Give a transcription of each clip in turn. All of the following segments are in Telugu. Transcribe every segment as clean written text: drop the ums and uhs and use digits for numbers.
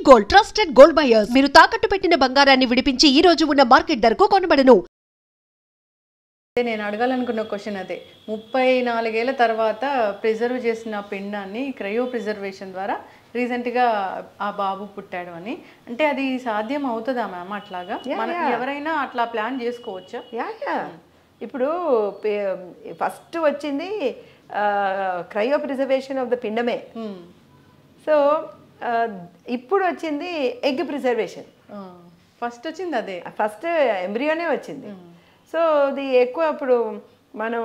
గోల్డ్ ట్రస్టెడ్ గోల్డ్ బయర్స్ మీరు తాకట్టు పెట్టిన బంగారాన్ని విడిపించి ఈ రోజు ఉన్న మార్కెట్ ధరకు కొనబడను. నేను అడగాలనుకున్న క్వశ్చన్ అదే 34 ఏళ్ల తర్వాత ప్రిజర్వ్ చేసిన పిండాన్ని క్రయో ప్రిజర్వేషన్ ద్వారా రీసెంట్గా ఆ బాబు పుట్టాడు అని అంటే అది సాధ్యం అవుతుందా మ్యామ్? అట్లాగా ఎవరైనా అట్లా ప్లాన్ చేసుకోవచ్చా? ఇప్పుడు ఫస్ట్ వచ్చింది క్రయో ప్రిజర్వేషన్ ఆఫ్ ద పిండమే. సో ఇప్పుడు వచ్చింది ఎగ్ ప్రిజర్వేషన్. ఫస్ట్ వచ్చింది అదే, ఫస్ట్ ఎంబ్రియోనే వచ్చింది. సో అది ఎక్కువ ఇప్పుడు మనం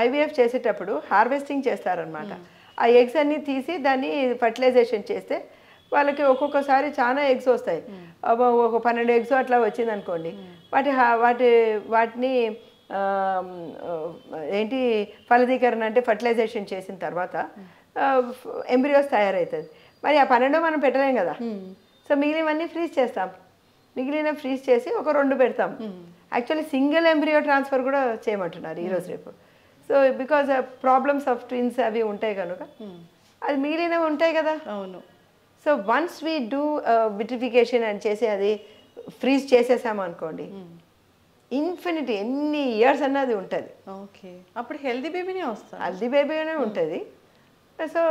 ఐవీఎఫ్ చేసేటప్పుడు హార్వెస్టింగ్ చేస్తారనమాట. ఆ ఎగ్స్ అన్నీ తీసి దాన్ని ఫర్టిలైజేషన్ చేస్తే వాళ్ళకి ఒక్కొక్కసారి చాలా ఎగ్స్ వస్తాయి. ఒక 12 ఎగ్స్ అట్లా వచ్చింది అనుకోండి, వాటిని ఏంటి ఫలదీకరణ అంటే ఫర్టిలైజేషన్ చేసిన తర్వాత ఎంబ్రియోస్ తయారవుతుంది. మరి ఆ 12 మనం పెట్టలేం కదా. సో మిగిలినవన్నీ ఫ్రీజ్ చేస్తాం. మిగిలిన ఫ్రీజ్ చేసి ఒక 2 పెడతాం. యాక్చువల్లీ సింగిల్ ఎంబ్రియో ట్రాన్స్ఫర్ కూడా చేయమంటున్నారు ఈరోజు రేపు. So because problems of twins అవి ఉంటాయి కనుక అది మిగిలినవి ఉంటాయి కదా. అవును. So once we do vitrification అని చేసి అది ఫ్రీజ్ చేసేసాము అనుకోండి, ఇన్ఫినిటీ ఎన్ని ఇయర్స్ అన్నది ఉంటుంది. ఓకే, అప్పుడు హెల్దీ బేబీనే వస్తుంది. హెల్దీ బేబీనే ఉంటుంది. So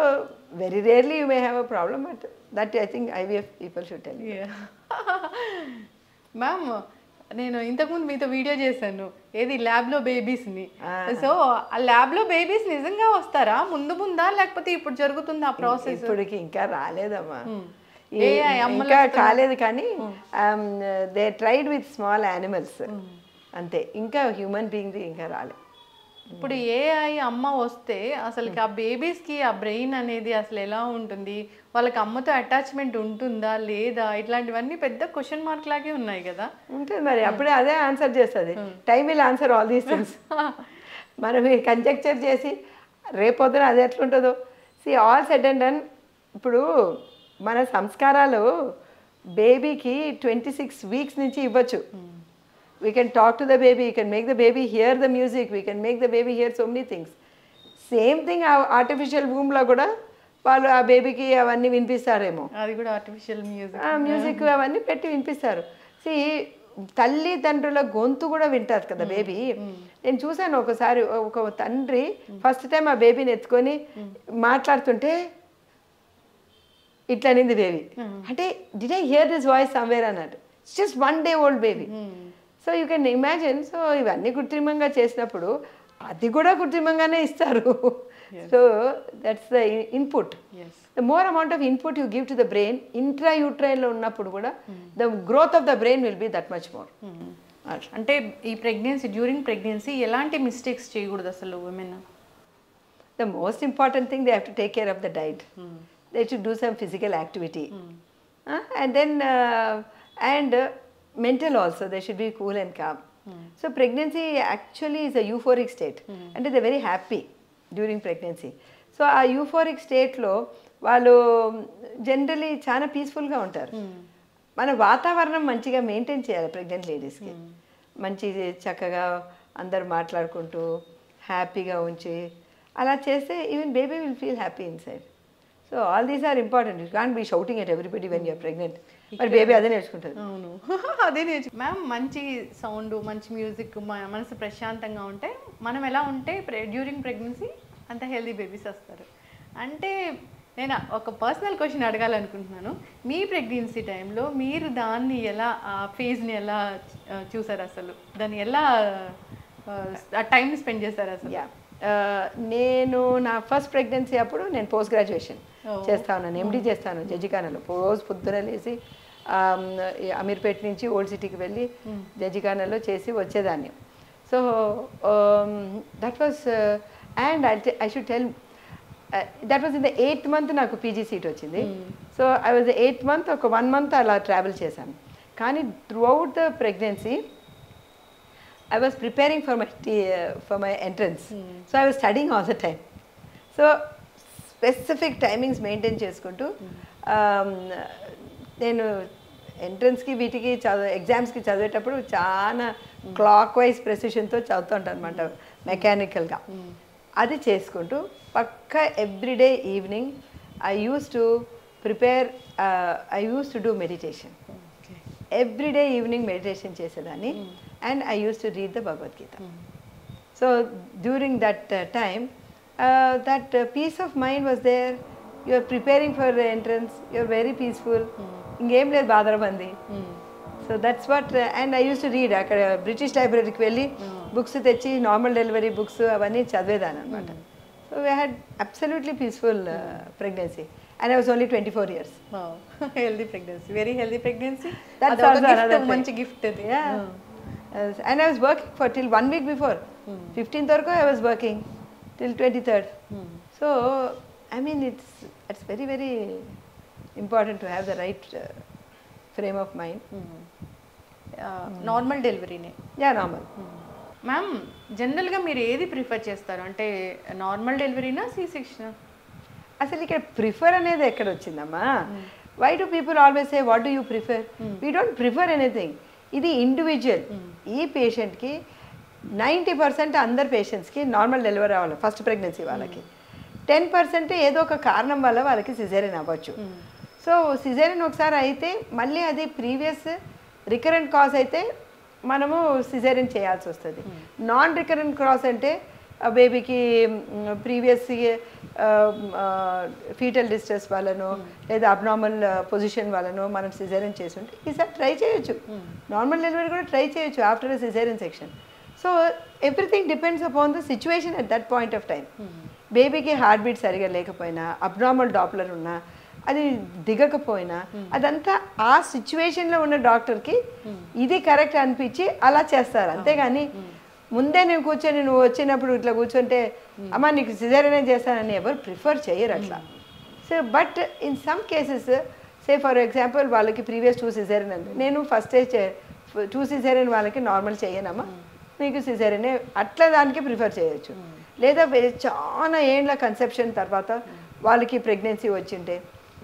very rarely you may have a problem, but that I think IVF people should tell. Ma'am నేను ఇంతకుముందు మీతో వీడియో చేశాను ఏది ల్యాబ్లో బేబీస్ని. సో ఆ ల్యాబ్లో బేబీస్ నిజంగా వస్తారా ముందా లేకపోతే ఇప్పుడు జరుగుతుందా ఆ ప్రాసెస్? ఇప్పటికి ఇంకా రాలేదమ్మా, ఇంకా కాలేదు. కానీ they tried with small animals అంతే, ఇంకా హ్యూమన్ బీయింగ్ ఇంకా రాలేదు. ఇప్పుడు ఏఐ అమ్మ వస్తే అసలు ఆ బేబీస్కి ఆ బ్రెయిన్ అనేది అసలు ఎలా ఉంటుంది, వాళ్ళకి అమ్మతో అటాచ్మెంట్ ఉంటుందా లేదా, ఇట్లాంటివన్నీ పెద్ద క్వశ్చన్ మార్క్ లాగే ఉన్నాయి కదా. ఉంటుంది మరి, అప్పుడే అదే ఆన్సర్ చేస్తుంది. Time will answer all these things. మనం కంజెక్చర్ చేసి రేపొద్దున అది ఎట్లుంటుందో see all said and done. ఇప్పుడు మన సంస్కారాలు బేబీకి 26 వీక్స్ నుంచి ఇవ్వచ్చు. We can talk to the baby, we can make the baby hear the music, we can make the baby hear so many things. Same thing artificial womb లో కూడా వాళ్ళు ఆ బేబీకి అవన్నీ వినిపిస్తారేమో, అది కూడా ఆర్టిఫిషియల్ మ్యూజిక్ అవన్నీ పెట్టి వినిపిస్తారు. సి తల్లిదండ్రుల గొంతు కూడా వింటారు కదా బేబీ. నేను చూశాను ఒకసారి ఒక తండ్రి ఫస్ట్ టైం ఆ బేబీని ఎత్తుకొని మాట్లాడుతుంటే ఇట్లా అనింది బేబీ. అంటే did I hear this voice somewhere అన్నట్టు. It's just 1 day old baby. So you can imagine. So ఇవన్నీ కృత్రిమంగా చేసినప్పుడు అది కూడా కృత్రిమంగానే ఇస్తారు. So that's the input. The more amount of input you give to the brain ఇంట్రాయూట్రైన్లో ఉన్నప్పుడు కూడా the growth of the brain will be that much more. అంటే ఈ ప్రెగ్నెన్సీ డ్యూరింగ్ ప్రెగ్నెన్సీ ఎలాంటి మిస్టేక్స్ చేయకూడదు అసలు women? The most important thing they have to take care of the diet. They should do some physical activity and then and mental also, they should be cool and calm. So pregnancy actually is a euphoric state, and they're very happy during pregnancy. So a euphoric state lo వాళ్ళు జనరలీ చాలా పీస్ఫుల్గా ఉంటారు. మన వాతావరణం మంచిగా మెయింటైన్ చేయాలి ప్రెగ్నెంట్ లేడీస్కి. మంచి చక్కగా అందరు మాట్లాడుకుంటూ హ్యాపీగా ఉంచి అలా చేస్తే even baby will feel happy inside. So all these are important. You can't be shouting at everybody when you're pregnant. మరి బేబీ అదే నేర్చుకుంటుంది. అవును, అదే మ్యామ్. మంచి సౌండ్, మంచి మ్యూజిక్, మనసు ప్రశాంతంగా ఉంటే మనం ఎలా ఉంటే డ్యూరింగ్ ప్రెగ్నెన్సీ అంత హెల్దీ బేబీస్ వస్తారు. అంటే నేను ఒక పర్సనల్ క్వశ్చన్ అడగాలనుకుంటున్నాను. మీ ప్రెగ్నెన్సీ టైంలో మీరు దాన్ని ఎలా, ఆ ఫేజ్ని ఎలా చూసారు, అసలు దాన్ని ఎలా టైం స్పెండ్ చేశారు అసలు? నేను నా ఫస్ట్ ప్రెగ్నెన్సీ అప్పుడు నేను పోస్ట్ గ్రాడ్యుయేషన్ చేస్తా ఉన్నాను, ఎండీ చేస్తాను జడ్జిఖానాలో. రోజు పొద్దున లేసి అమీర్పేట నుంచి ఓల్డ్ సిటీకి వెళ్ళి జడ్జిఖానాలో చేసి వచ్చేదాన్ని. So that was and I should tell that was in the 8th month నాకు పీజీ సీట్ వచ్చింది. So I was 8th month, ఒక 1 month అలా ట్రావెల్ చేశాను. కానీ through out the pregnancy I was preparing for my entrance. So I was studying all the time. So specific timings maintain చేసుకుంటూ నేను ఎంట్రన్స్కి వీటికి ఎగ్జామ్స్కి చదివేటప్పుడు చాలా క్లాక్ వైజ్ ప్రెసిషన్తో చదువుతుంటాను అనమాట, మెకానికల్గా. అది చేసుకుంటూ పక్కా everyday evening I use to prepare I use to do meditation every day evening meditation చేసేదాన్ని and I use to read the Bhagavad Gita. So during that time that peace of mind was there. You are preparing for entrance, you are very peaceful, ఇంకేం లేదు బాధరబంది. So that's what. And I use to read. అక్కడ బ్రిటిష్ లైబ్రరీకి వెళ్ళి బుక్స్ తెచ్చి నార్మల్ డెలివరీ బుక్స్ అవన్నీ చదివేదాన్ని అనమాట. So we had absolutely peaceful pregnancy. And I was only 24 years. Wow. Healthy pregnancy. Very healthy pregnancy. That's also another thing. Manchi gift adi. Yeah. And I was working for till 1 week before. 15th orko I was working till 23rd. So I mean it's very very important to have the right frame of mind. Normal delivery ne. Yeah, normal. Ma'am జనరల్గా మీరు ఏది ప్రిఫర్ చేస్తారు, అంటే నార్మల్ డెలివరీనా సి సెక్షన్? అసలు ఇక్కడ ప్రిఫర్ అనేది ఎక్కడ వచ్చిందమ్మా? Why do people always say what do you prefer? We don't prefer anything. ఇది ఇండివిజువల్. ఈ పేషెంట్కి 90% అందరు పేషెంట్స్కి నార్మల్ డెలివరీ అవ్వాలి ఫస్ట్ ప్రెగ్నెన్సీ వాళ్ళకి. 10% ఏదో ఒక కారణం వల్ల వాళ్ళకి సిజేరియన్ అవ్వచ్చు. సో సిజేరియన్ ఒకసారి అయితే మళ్ళీ అది ప్రీవియస్ రికరెంట్ కాజ్ అయితే మనము సిజేరియన్ చేయాల్సి వస్తుంది. నాన్ రికరెంట్ కాజ్ అంటే బేబీకి ప్రీవియస్ ఫీటల్ డిస్ట్రెస్ వల్లనో లేదా అబ్నార్మల్ పొజిషన్ వల్లనో మనం సిజేరియన్ చేస్తుంటే ఈసారి ట్రై చేయొచ్చు. నార్మల్ డెలివరీ కూడా ట్రై చేయొచ్చు after a caesarean section. So everything depends upon the situation at that point of time. బేబీకి హార్ట్ బీట్ సరిగా లేకపోయినా, అబ్నార్మల్ డాప్లర్ ఉన్నా, అది దిగకపోయినా, అదంతా ఆ సిచ్యువేషన్లో ఉన్న డాక్టర్కి ఇది కరెక్ట్ అనిపించి అలా చేస్తారు. అంతేగాని ముందే నేను కూర్చొని నువ్వు వచ్చినప్పుడు ఇట్లా కూర్చుంటే అమ్మ నీకు సిజేరియన్ చేస్తానని ఎవరు ప్రిఫర్ చేయరు అట్లా. So but in some cases say for example వాళ్ళకి ప్రీవియస్ 2 సిజేరియన్ అంటే నేను ఫస్ట్ 2 సిజేరియన్ వాళ్ళకి నార్మల్ చేయనమ్మా, నీకు సిజేరియనే అట్లా దానికి ప్రిఫర్ చేయొచ్చు. లేదా చాలా ఏండ్ల కన్సెప్షన్ తర్వాత వాళ్ళకి ప్రెగ్నెన్సీ వచ్చింటే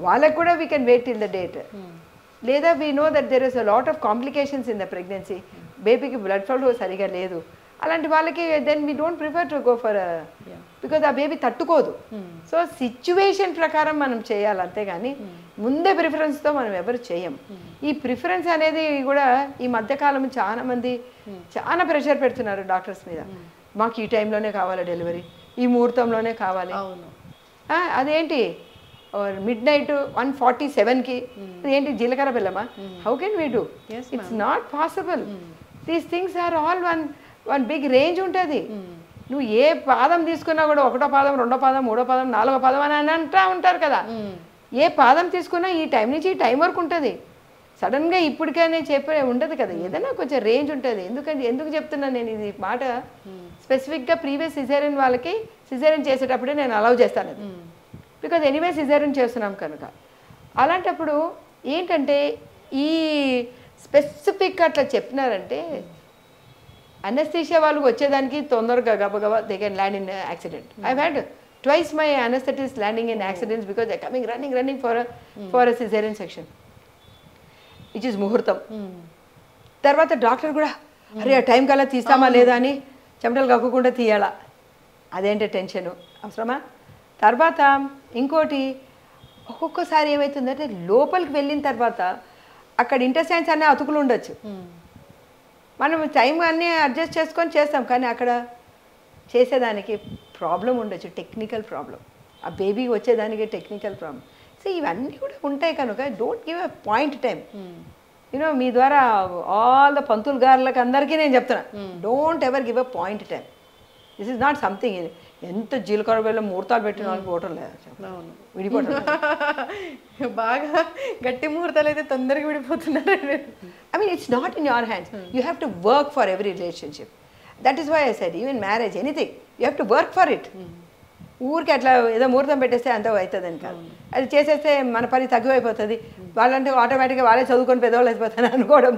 వాళ్ళకి కూడా we can wait till the date. లేదా we know that there is a lot of complications in the pregnancy, బేబీకి బ్లడ్ ఫ్లో సరిగా లేదు, అలాంటి వాళ్ళకి then we don't prefer to go for because ఆ బేబీ తట్టుకోదు. సో సిచ్యువేషన్ ప్రకారం మనం చేయాలి, అంతేగాని ముందే ప్రిఫరెన్స్తో మనం ఎవరు చేయం. ఈ ప్రిఫరెన్స్ అనేది కూడా ఈ మధ్యకాలం చాలా మంది చాలా ప్రెషర్ పెడుతున్నారు డాక్టర్స్ మీద. మాకు ఈ టైంలోనే కావాలి డెలివరీ, ఈ ముహూర్తంలోనే కావాలి. అదేంటి midnight 1:47కి ఏంటి జీలకర్ర బెల్లమా? How can we do? It's not possible. These things are all one big range ఉంటుంది. నువ్వు ఏ పాదం తీసుకున్నా కూడా 1వ పాదం 2వ పాదం 3వ పాదం 4వ పాదం అని అంటూ ఉంటారు కదా. ఏ పాదం తీసుకున్నా ఈ టైం నుంచి ఈ టైం వరకు ఉంటుంది. సడన్గా ఇప్పటికనే చెప్పే ఉండదు కదా, ఏదైనా కొంచెం రేంజ్ ఉంటుంది. ఎందుకు చెప్తున్నాను నేను ఇది మాట? స్పెసిఫిక్గా ప్రీవియస్ సిజేరియన్ వాళ్ళకి సిజేరియన్ చేసేటప్పుడే నేను అలౌ చేస్తాను అది, బికాజ్ ఎనీవే సిజేరియన్ చేస్తున్నాం కనుక. అలాంటప్పుడు ఏంటంటే ఈ స్పెసిఫిక్ అట్లా చెప్పినారంటే అనస్థీషియా వాళ్ళకి వచ్చేదానికి తొందరగా గబగబా they can land in accident. I had twice my anaesthetist landing in accidents because they coming running for a caesarean section which is ముహూర్తం. తర్వాత డాక్టర్ కూడా అరే ఆ టైం కల్లా తీస్తామా లేదా అని చెమటలు కక్కకుండా తీయాలా, అదేంటే టెన్షను అవసరమా? తర్వాత ఇంకోటి ఒక్కొక్కసారి ఏమవుతుందంటే లోపలికి వెళ్ళిన తర్వాత అక్కడ ఇంటెస్టైన్స్ అనే అతుకులు ఉండొచ్చు. మనం టైం అన్నీ అడ్జస్ట్ చేసుకొని చేస్తాం, కానీ అక్కడ చేసేదానికి ప్రాబ్లం ఉండొచ్చు, టెక్నికల్ ప్రాబ్లం. ఆ బేబీకి వచ్చేదానికి టెక్నికల్ ప్రాబ్లం. సో ఇవన్నీ కూడా ఉంటాయి కనుక don't give a point time. You know మీ ద్వారా ఆల్ ద పంతులు గారులకు అందరికీ నేను చెప్తున్నా, don't ever give a point time. This is not something ఎంత జీలకర్ర బెల్ల ముహూర్తాలు పెట్టిన వాళ్ళకి పోవటం లేదు, విడిపోవటం. బాగా గట్టి ముహూర్తాలు అయితే తొందరగా విడిపోతున్నారు. I mean, it's not in your hands. You have to work for every relationship. That is why I said, even marriage, anything, you have to work for it. ఊరికి అట్లా ఏదో ముహూర్తం పెట్టేస్తే అంత అవుతుందని కాదు, అది చేసేస్తే మన పని తగ్గిపోతుంది. వాళ్ళంటే ఆటోమేటిక్గా వాళ్ళే చదువుకొని పెద్దవాళ్ళు అయిపోతాను అనుకోవడం.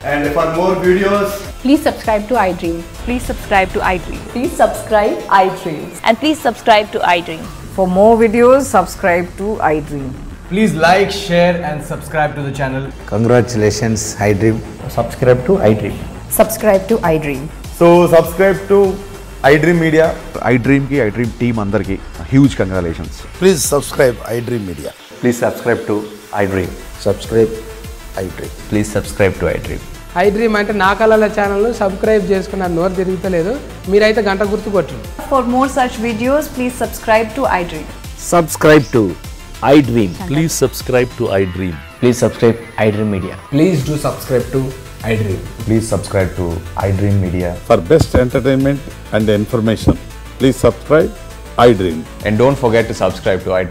And for more videos, please subscribe to iDream. Please subscribe to iDream. Please subscribe iDream. And please subscribe to iDream. For more videos, subscribe to iDream. please like, share and subscribe to the channel. Congratulations, iDream. Subscribe to iDream. Subscribe to iDream. So subscribe to iDream Media. iDream team andarki huge congratulations. Please subscribe iDream Media. Please subscribe to iDream. Subscribe iDream. Please subscribe to iDream. iDream అంటే నా కళల ఛానల్ను సబ్స్క్రైబ్ చేసుకున్న నోరు తిరుగుతలేదు మీరైతే గంట గుర్తు కొట్టండి. For more such videos, please subscribe to iDream. Subscribe to iDream. Please subscribe to iDream. Please subscribe iDream Media. Please do subscribe to iDream. Please subscribe to iDream Media. For best entertainment and information, please subscribe iDream. And don't forget to subscribe to iDream.